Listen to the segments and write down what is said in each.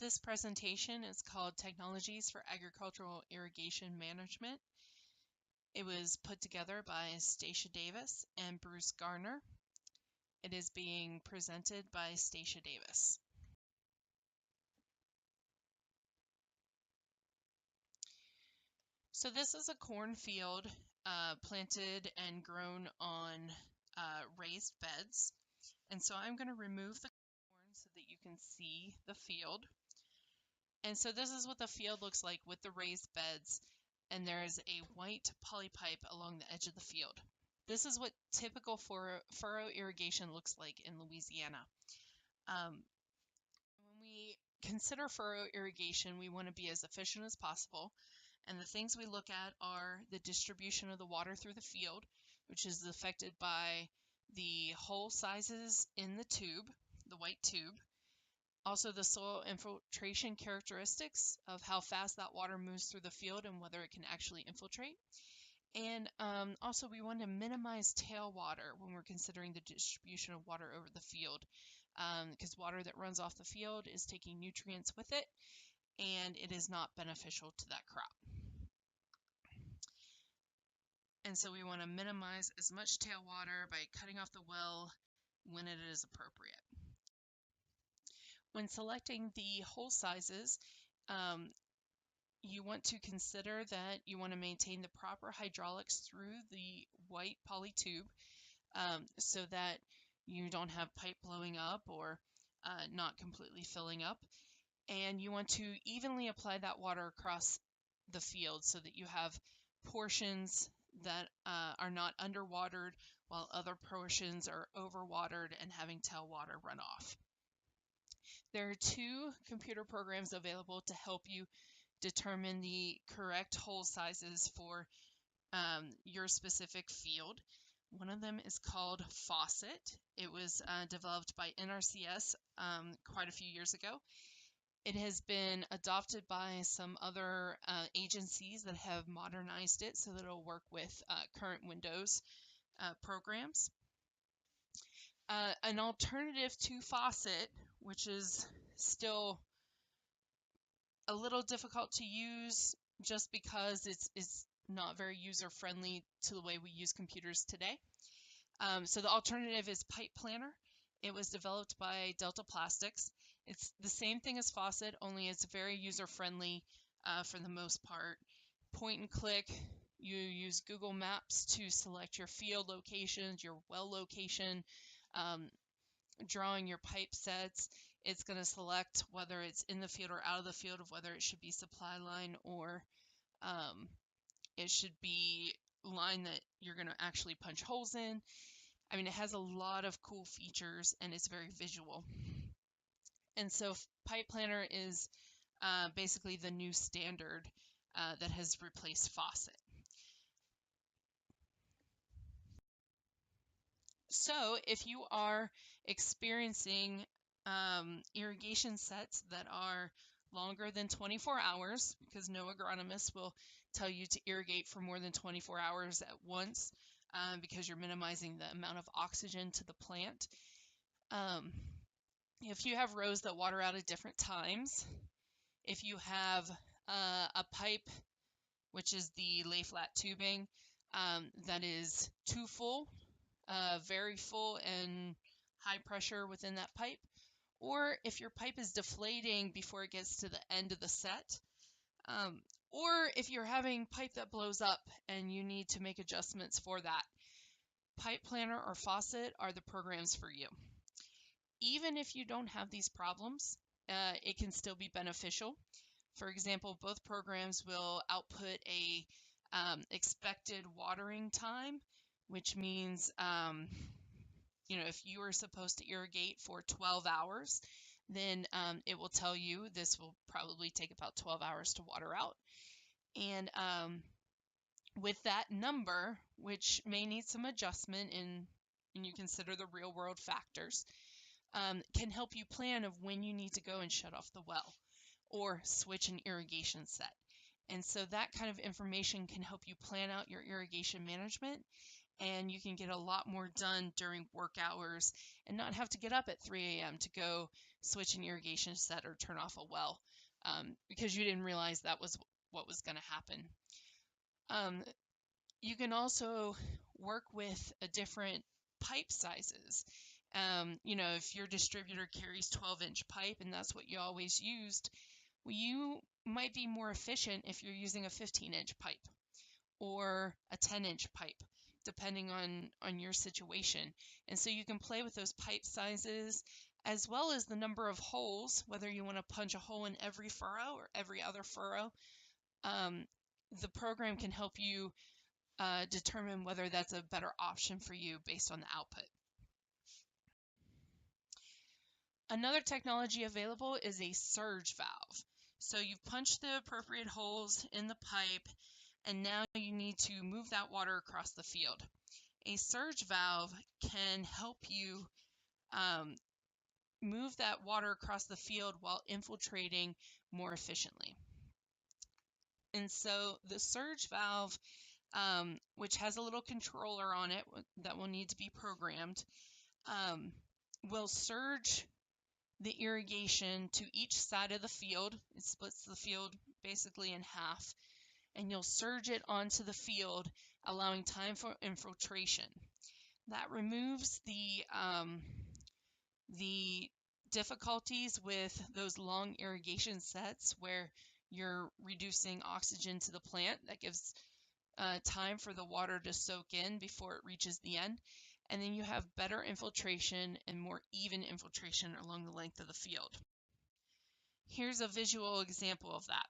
This presentation is called Technologies for Agricultural Irrigation Management. It was put together by Stacia Davis and Bruce Garner. It is being presented by Stacia Davis. So this is a cornfield planted and grown on raised beds. And so I'm going to remove the corn so that you can see the field. And so this is what the field looks like with the raised beds, and there is a white poly pipe along the edge of the field. This is what typical furrow irrigation looks like in Louisiana. When we consider furrow irrigation, we want to be as efficient as possible, and the things we look at are the distribution of the water through the field, which is affected by the hole sizes in the tube, the white tube. Also, the soil infiltration characteristics of how fast that water moves through the field and whether it can actually infiltrate. And also, we want to minimize tailwater when we're considering the distribution of water over the field, because water that runs off the field is taking nutrients with it, and it is not beneficial to that crop. And so we want to minimize as much tailwater by cutting off the well when it is appropriate. When selecting the hole sizes, you want to consider that you want to maintain the proper hydraulics through the white poly tube so that you don't have pipe blowing up or not completely filling up. And you want to evenly apply that water across the field so that you have portions that are not underwatered while other portions are overwatered and having tailwater run off. There are two computer programs available to help you determine the correct hole sizes for your specific field. One of them is called Faucet. It was developed by NRCS quite a few years ago. It has been adopted by some other agencies that have modernized it so that it'll work with current Windows programs. An alternative to Faucet, which is still a little difficult to use just because it's not very user-friendly to the way we use computers today. So the alternative is Pipe Planner. It was developed by Delta Plastics. It's the same thing as Faucet, only it's very user-friendly for the most part. Point and click. You use Google Maps to select your field locations, your well location, drawing your pipe sets. It's going to select whether it's in the field or out of the field, of whether it should be supply line or it should be line that you're going to actually punch holes in. I mean, it has a lot of cool features and it's very visual. And so Pipe Planner is basically the new standard that has replaced Faucet. So if you are experiencing irrigation sets that are longer than 24 hours, because no agronomist will tell you to irrigate for more than 24 hours at once because you're minimizing the amount of oxygen to the plant. If you have rows that water out at different times, if you have a pipe, which is the lay flat tubing, that is too full, very full and high pressure within that pipe, or if your pipe is deflating before it gets to the end of the set, or if you're having pipe that blows up and you need to make adjustments for that, Pipe Planner or Faucet are the programs for you. Even if you don't have these problems, it can still be beneficial. For example, both programs will output a expected watering time, which means if you are supposed to irrigate for 12 hours, then it will tell you this will probably take about 12 hours to water out. And with that number, which may need some adjustment and you consider the real world factors, can help you plan of when you need to go and shut off the well or switch an irrigation set. And so that kind of information can help you plan out your irrigation management and you can get a lot more done during work hours and not have to get up at 3 a.m. to go switch an irrigation set or turn off a well because you didn't realize that was what was going to happen. You can also work with a different pipe sizes. If your distributor carries 12-inch pipe and that's what you always used, well, you might be more efficient if you're using a 15-inch pipe or a 10-inch pipe, depending on your situation. And so you can play with those pipe sizes as well as the number of holes, whether you want to punch a hole in every furrow or every other furrow. The program can help you determine whether that's a better option for you based on the output. Another technology available is a surge valve. So you've punched the appropriate holes in the pipe, and now you need to move that water across the field. A surge valve can help you move that water across the field while infiltrating more efficiently. And so the surge valve, which has a little controller on it that will need to be programmed, will surge the irrigation to each side of the field. It splits the field basically in half, and you'll surge it onto the field, allowing time for infiltration. That removes the difficulties with those long irrigation sets where you're reducing oxygen to the plant. That gives time for the water to soak in before it reaches the end. And then you have better infiltration and more even infiltration along the length of the field. Here's a visual example of that.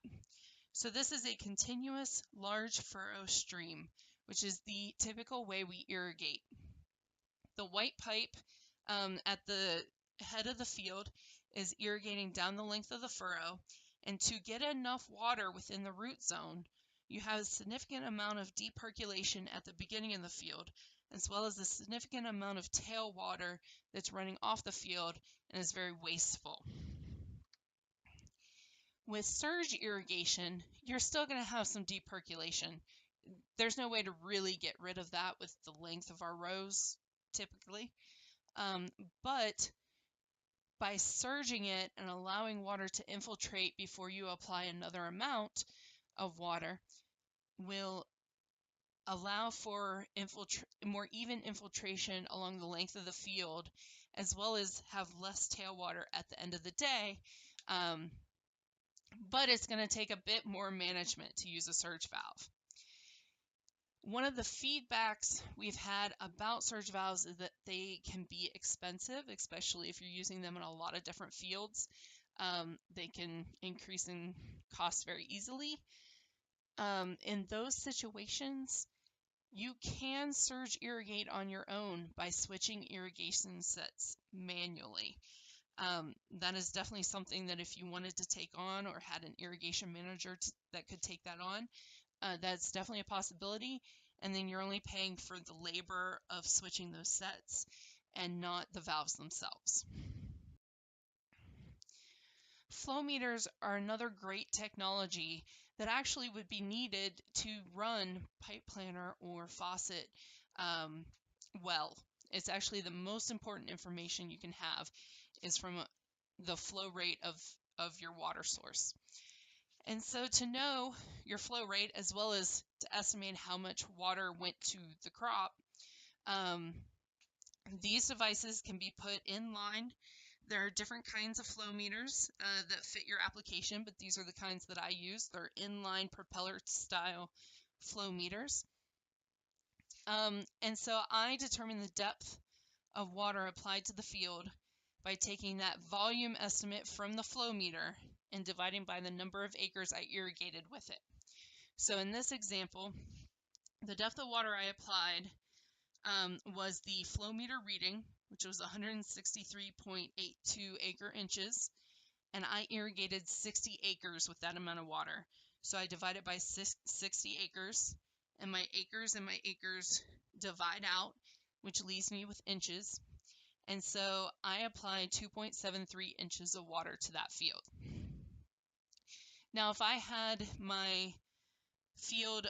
So this is a continuous large furrow stream, which is the typical way we irrigate. The white pipe at the head of the field is irrigating down the length of the furrow, and to get enough water within the root zone, you have a significant amount of deep percolation at the beginning of the field, as well as a significant amount of tail water that's running off the field and is very wasteful. With surge irrigation, you're still going to have some deep percolation. There's no way to really get rid of that with the length of our rows, typically. But by surging it and allowing water to infiltrate before you apply another amount of water will allow for more even infiltration along the length of the field, as well as have less tailwater at the end of the day. But it's going to take a bit more management to use a surge valve. One of the feedbacks we've had about surge valves is that they can be expensive, especially if you're using them in a lot of different fields. They can increase in cost very easily. In those situations, you can surge irrigate on your own by switching irrigation sets manually. That is definitely something that if you wanted to take on or had an irrigation manager that could take that on, that's definitely a possibility. And then you're only paying for the labor of switching those sets and not the valves themselves. Flow meters are another great technology that actually would be needed to run pipe planter or faucet well. It's actually the most important information you can have is from the flow rate of your water source. And so to know your flow rate as well as to estimate how much water went to the crop, these devices can be put in line. There are different kinds of flow meters that fit your application, but these are the kinds that I use. They're inline propeller style flow meters. And so I determine the depth of water applied to the field by taking that volume estimate from the flow meter and dividing by the number of acres I irrigated with it. So in this example, the depth of water I applied was the flow meter reading, which was 163.82 acre inches, and I irrigated 60 acres with that amount of water. So I divided by 60 acres, and my acres divide out, which leaves me with inches. And so I applied 2.73 inches of water to that field. Now, if I had my field,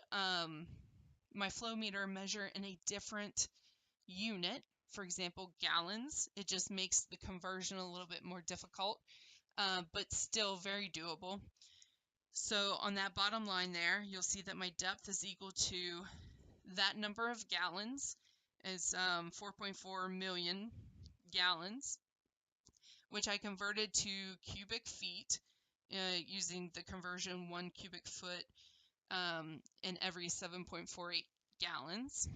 my flow meter measure in a different unit, for example, gallons. It just makes the conversion a little bit more difficult, but still very doable. So on that bottom line there, you'll see that my depth is equal to that number of gallons. Is 4.4 million gallons, which I converted to cubic feet using the conversion 1 cubic foot in every 7.48 gallons.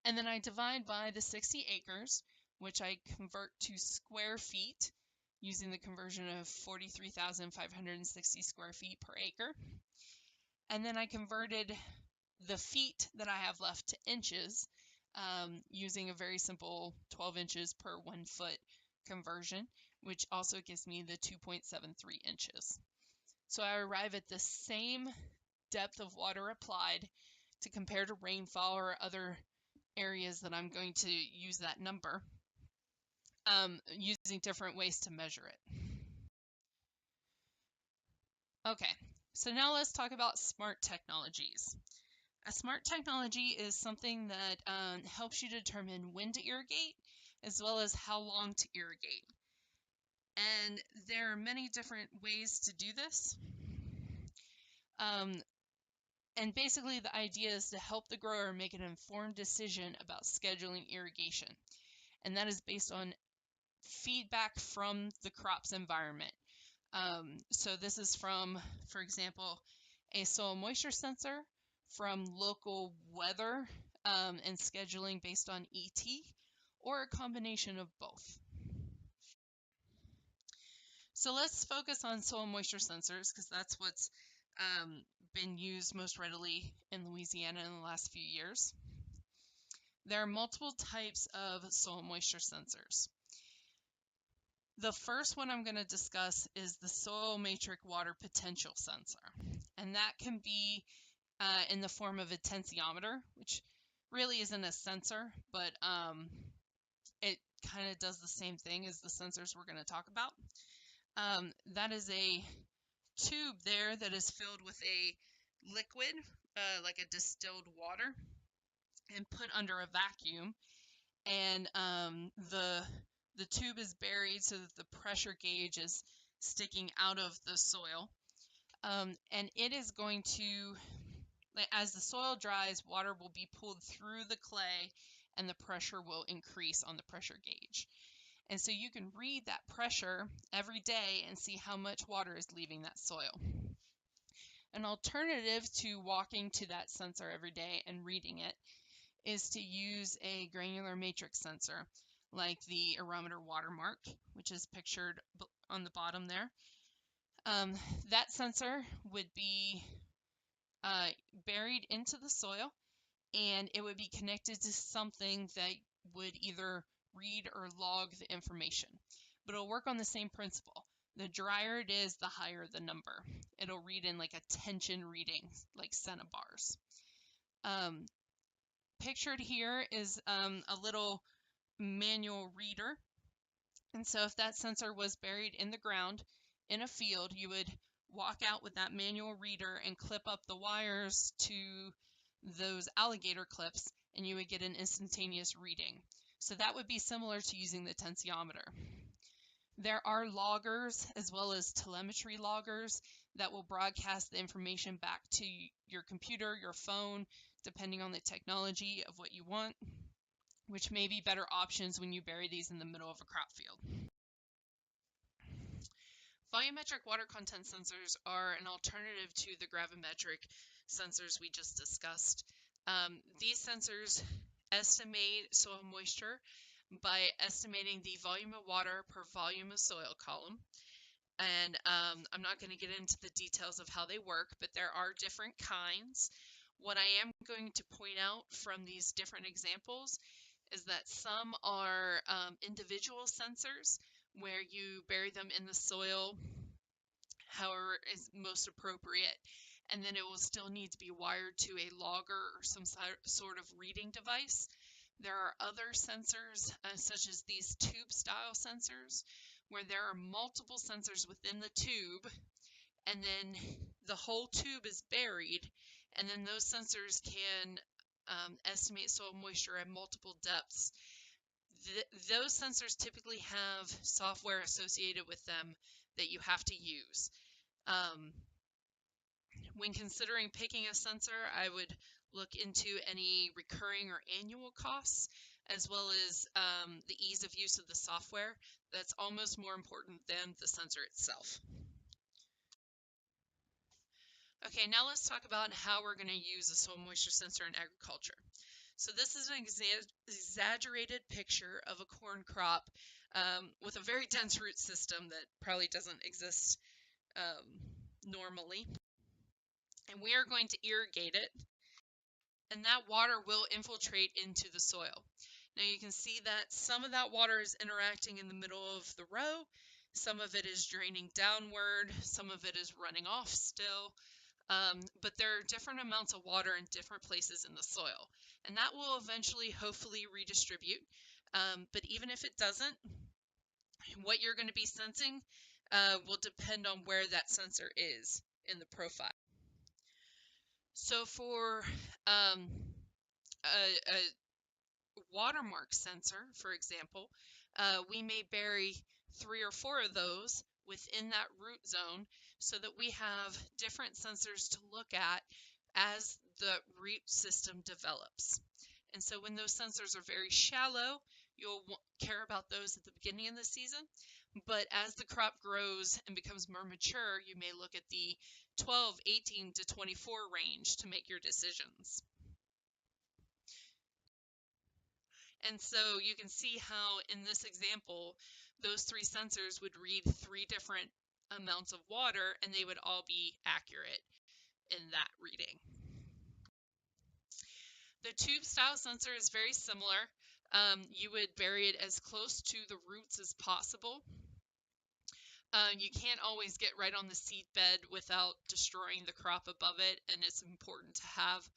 And then I divide by the 60 acres, which I convert to square feet using the conversion of 43,560 square feet per acre. And then I converted the feet that I have left to inches using a very simple 12 inches per 1 foot conversion, which also gives me the 2.73 inches. So I arrive at the same depth of water applied to compare to rainfall or other areas that I'm going to use that number, using different ways to measure it. Okay, so now let's talk about smart technologies. A smart technology is something that helps you determine when to irrigate as well as how long to irrigate. And there are many different ways to do this. And basically the idea is to help the grower make an informed decision about scheduling irrigation. And that is based on feedback from the crop's environment. So this is from, for example, a soil moisture sensor, from local weather and scheduling based on ET, or a combination of both. So let's focus on soil moisture sensors because that's what's been used most readily in Louisiana in the last few years. There are multiple types of soil moisture sensors. The first one I'm going to discuss is the soil matrix water potential sensor, and that can be in the form of a tensiometer, which really isn't a sensor, but it kind of does the same thing as the sensors we're going to talk about. That is a tube there that is filled with a liquid, like a distilled water, and put under a vacuum. And the tube is buried so that the pressure gauge is sticking out of the soil. And it is going to, as the soil dries, water will be pulled through the clay and the pressure will increase on the pressure gauge. And so you can read that pressure every day and see how much water is leaving that soil. An alternative to walking to that sensor every day and reading it is to use a granular matrix sensor like the Aerometer watermark, which is pictured on the bottom there. That sensor would be buried into the soil, and it would be connected to something that would either read or log the information. But it'll work on the same principle. The drier it is, the higher the number. It'll read in like a tension reading, like centibars. Pictured here is a little manual reader. And so if that sensor was buried in the ground in a field, you would walk out with that manual reader and clip up the wires to those alligator clips, and you would get an instantaneous reading. So that would be similar to using the tensiometer. There are loggers as well as telemetry loggers that will broadcast the information back to your computer, your phone, depending on the technology of what you want, which may be better options when you bury these in the middle of a crop field. Volumetric water content sensors are an alternative to the gravimetric sensors we just discussed. These sensors estimate soil moisture by estimating the volume of water per volume of soil column. And I'm not going to get into the details of how they work, but there are different kinds. What I am going to point out from these different examples is that some are individual sensors where you bury them in the soil however is most appropriate, and then it will still need to be wired to a logger or some sort of reading device. There are other sensors, such as these tube-style sensors, where there are multiple sensors within the tube, and then the whole tube is buried, and then those sensors can estimate soil moisture at multiple depths. Those sensors typically have software associated with them that you have to use. When considering picking a sensor, I would look into any recurring or annual costs, as well as the ease of use of the software. That's almost more important than the sensor itself. Okay, now let's talk about how we're going to use a soil moisture sensor in agriculture. So this is an exaggerated picture of a corn crop with a very dense root system that probably doesn't exist normally. And we are going to irrigate it, and that water will infiltrate into the soil. Now you can see that some of that water is interacting in the middle of the row, some of it is draining downward, some of it is running off still. But there are different amounts of water in different places in the soil, and that will eventually hopefully redistribute. But even if it doesn't, what you're going to be sensing will depend on where that sensor is in the profile. So for a watermark sensor, for example, we may bury 3 or 4 of those within that root zone so that we have different sensors to look at as the root system develops. And so when those sensors are very shallow, you'll care about those at the beginning of the season. But as the crop grows and becomes more mature, you may look at the 12, 18 to 24 range to make your decisions. And so you can see how in this example, those 3 sensors would read 3 different amounts of water, and they would all be accurate in that reading. The tube style sensor is very similar. You would bury it as close to the roots as possible. You can't always get right on the seed bed without destroying the crop above it, and it's important to have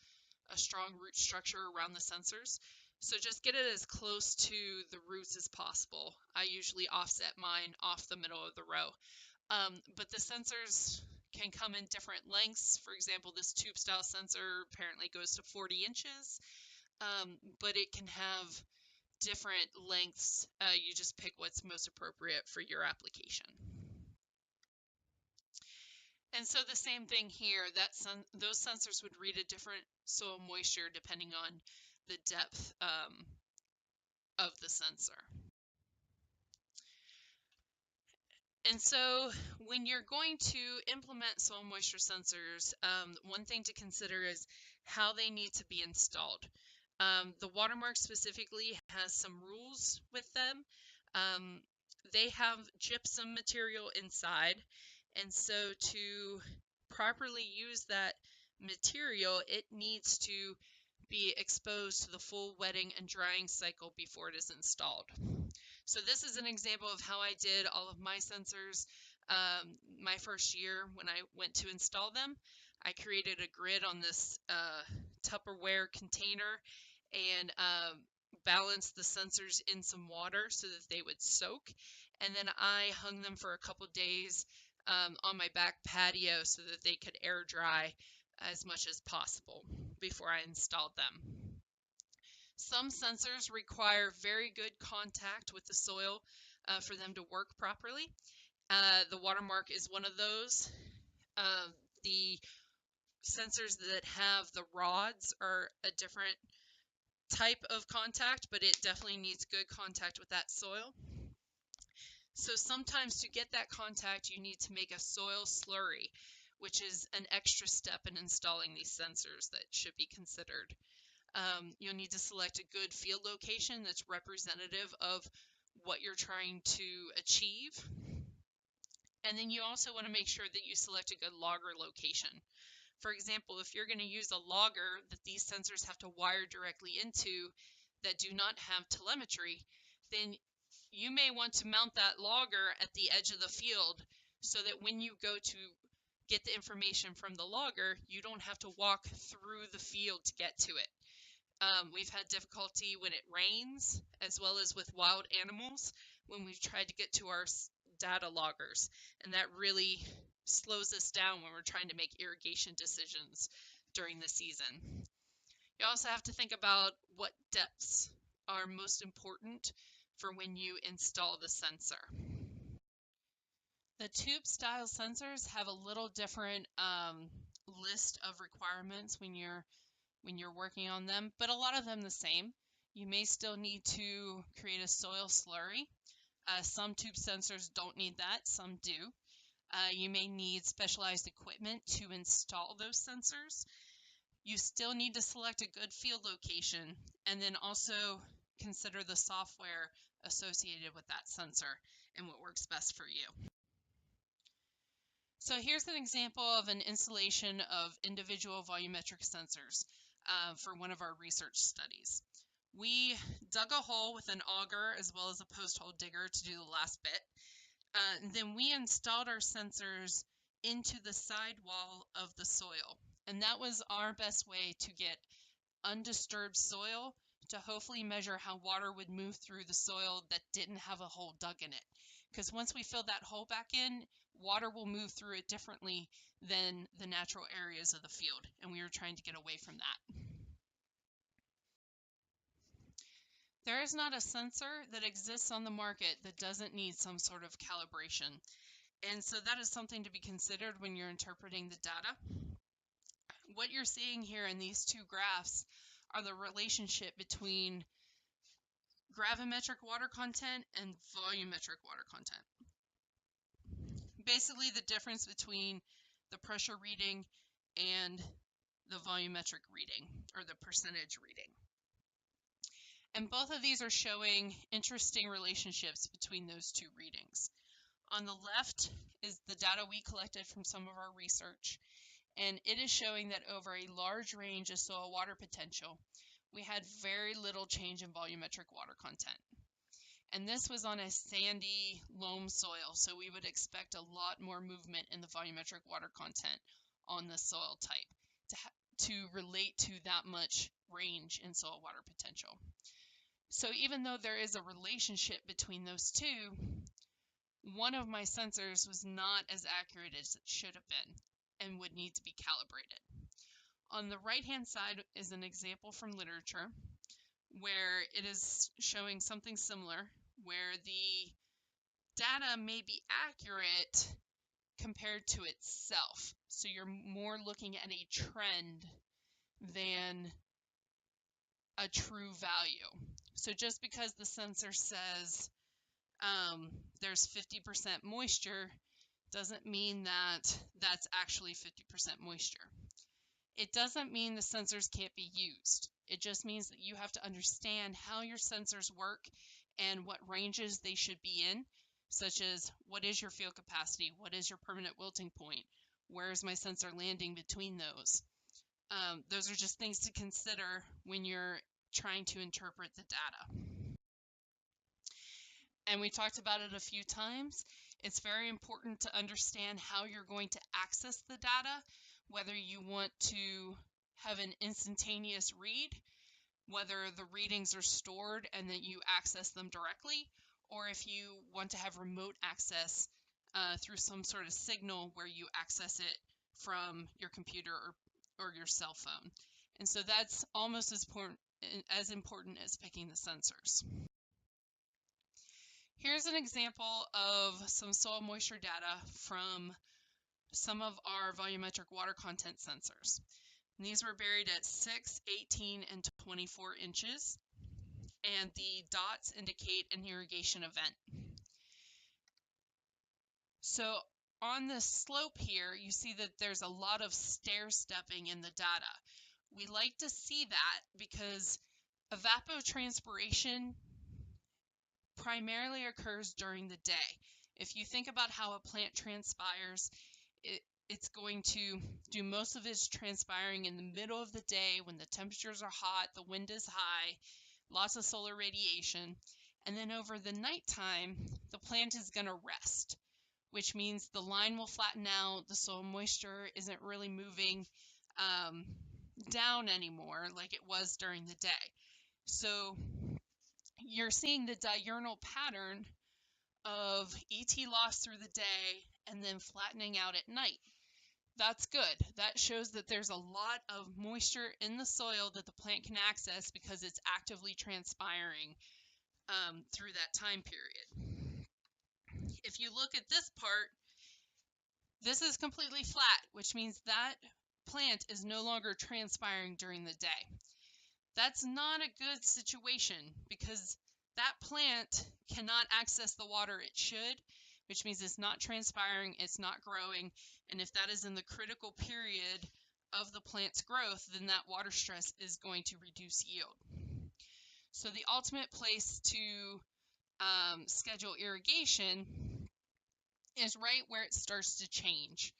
a strong root structure around the sensors. So just get it as close to the roots as possible. I usually offset mine off the middle of the row. But the sensors can come in different lengths. For example, this tube style sensor apparently goes to 40 inches, but it can have different lengths. You just pick what's most appropriate for your application. And so the same thing here, those sensors would read a different soil moisture depending on the depth of the sensor. And so when you're going to implement soil moisture sensors, one thing to consider is how they need to be installed. The watermark specifically has some rules with them. They have gypsum material inside, and so to properly use that material, it needs to be exposed to the full wetting and drying cycle before it is installed. So this is an example of how I did all of my sensors my first year when I went to install them. I created a grid on this Tupperware container and balanced the sensors in some water so that they would soak. And then I hung them for a couple days on my back patio so that they could air dry as much as possible before I installed them. Some sensors require very good contact with the soil for them to work properly. The watermark is one of those. The sensors that have the rods are a different type of contact, but it definitely needs good contact with that soil. So sometimes to get that contact, you need to make a soil slurry, which is an extra step in installing these sensors that should be considered. You'll need to select a good field location that's representative of what you're trying to achieve. And then you also want to make sure that you select a good logger location. For example, if you're going to use a logger that these sensors have to wire directly into that do not have telemetry, then you may want to mount that logger at the edge of the field so that when you go to get the information from the logger, you don't have to walk through the field to get to it. We've had difficulty when it rains, as well as with wild animals, when we've tried to get to our data loggers, and that really slows us down when we're trying to make irrigation decisions during the season. You also have to think about what depths are most important for when you install the sensor. The tube style sensors have a little different list of requirements when you're working on them, but a lot of them the same. You may still need to create a soil slurry. Some tube sensors don't need that, some do. You may need specialized equipment to install those sensors. You still need to select a good field location and then also consider the software associated with that sensor and what works best for you. So here's an example of an installation of individual volumetric sensors for one of our research studies. We dug a hole with an auger as well as a post hole digger to do the last bit. Then we installed our sensors into the sidewall of the soil. And that was our best way to get undisturbed soil to hopefully measure how water would move through the soil that didn't have a hole dug in it. Because once we fill that hole back in, water will move through it differently than the natural areas of the field. And we were trying to get away from that. There is not a sensor that exists on the market that doesn't need some sort of calibration. And so that is something to be considered when you're interpreting the data. What you're seeing here in these two graphs are the relationship between gravimetric water content and volumetric water content. Basically the difference between the pressure reading and the volumetric reading, or the percentage reading. And both of these are showing interesting relationships between those two readings. On the left is the data we collected from some of our research, and it is showing that over a large range of soil water potential, we had very little change in volumetric water content. And this was on a sandy loam soil, so we would expect a lot more movement in the volumetric water content on the soil type to relate to that much range in soil water potential. So even though there is a relationship between those two, one of my sensors was not as accurate as it should have been and would need to be calibrated. On the right-hand side is an example from literature where it is showing something similar, where the data may be accurate compared to itself. So you're more looking at a trend than a true value. So just because the sensor says there's 50% moisture doesn't mean that that's actually 50% moisture. It doesn't mean the sensors can't be used. It just means that you have to understand how your sensors work and what ranges they should be in, such as what is your field capacity, what is your permanent wilting point, where is my sensor landing between those. Those are just things to consider when you're trying to interpret the data. And we talked about it a few times. It's very important to understand how you're going to access the data, whether you want to have an instantaneous read, whether the readings are stored and that you access them directly, or if you want to have remote access through some sort of signal where you access it from your computer or your cell phone. And so that's almost as important as picking the sensors. Here's an example of some soil moisture data from some of our volumetric water content sensors. And these were buried at 6, 18, and 24 inches, and the dots indicate an irrigation event. So on the slope here, you see that there's a lot of stair-stepping in the data. We like to see that because evapotranspiration primarily occurs during the day. If you think about how a plant transpires, it's going to do most of its transpiring in the middle of the day when the temperatures are hot, the wind is high, lots of solar radiation. And then over the nighttime, the plant is going to rest, which means the line will flatten out, the soil moisture isn't really moving down anymore like it was during the day. So you're seeing the diurnal pattern of ET loss through the day and then flattening out at night. That's good. That shows that there's a lot of moisture in the soil that the plant can access because it's actively transpiring through that time period. If you look at this part, this is completely flat, which means that plant is no longer transpiring during the day. That's not a good situation because that plant cannot access the water it should, which means it's not transpiring, it's not growing, and if that is in the critical period of the plant's growth, then that water stress is going to reduce yield. So the ultimate place to schedule irrigation is right where it starts to change.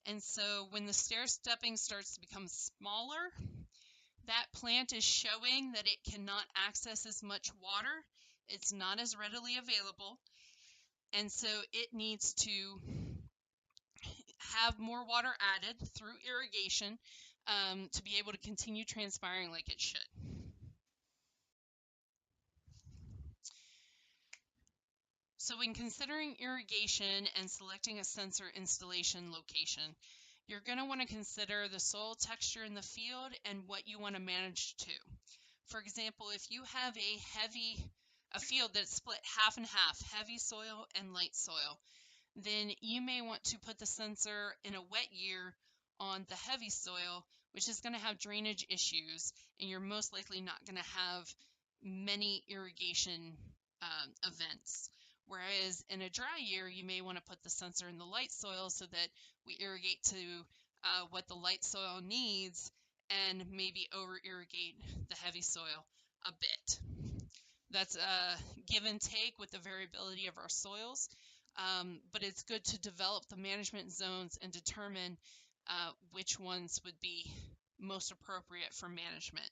And so when the stair stepping starts to become smaller, that plant is showing that it cannot access as much water. It's not as readily available. And so it needs to have more water added through irrigation to be able to continue transpiring like it should. So when considering irrigation and selecting a sensor installation location, you're going to want to consider the soil texture in the field and what you want to manage to. For example, if you have a field that's split half and half, heavy soil and light soil, then you may want to put the sensor in a wet year on the heavy soil, which is going to have drainage issues, and you're most likely not going to have many irrigation events. Whereas in a dry year, you may want to put the sensor in the light soil so that we irrigate to what the light soil needs and maybe over irrigate the heavy soil a bit. That's a give and take with the variability of our soils, but it's good to develop the management zones and determine which ones would be most appropriate for management.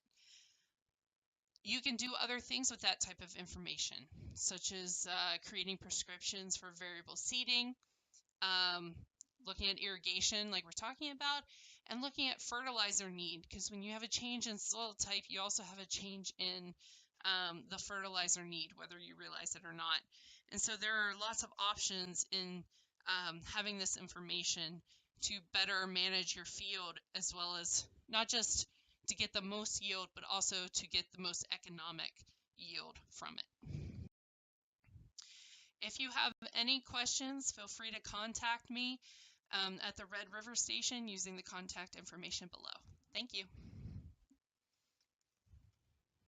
You can do other things with that type of information, such as creating prescriptions for variable seeding, looking at irrigation like we're talking about, and looking at fertilizer need, because when you have a change in soil type, you also have a change in the fertilizer need, whether you realize it or not. And so there are lots of options in having this information to better manage your field, as well as not just to get the most yield, but also to get the most economic yield from it. If you have any questions, feel free to contact me at the Red River Station using the contact information below. Thank you.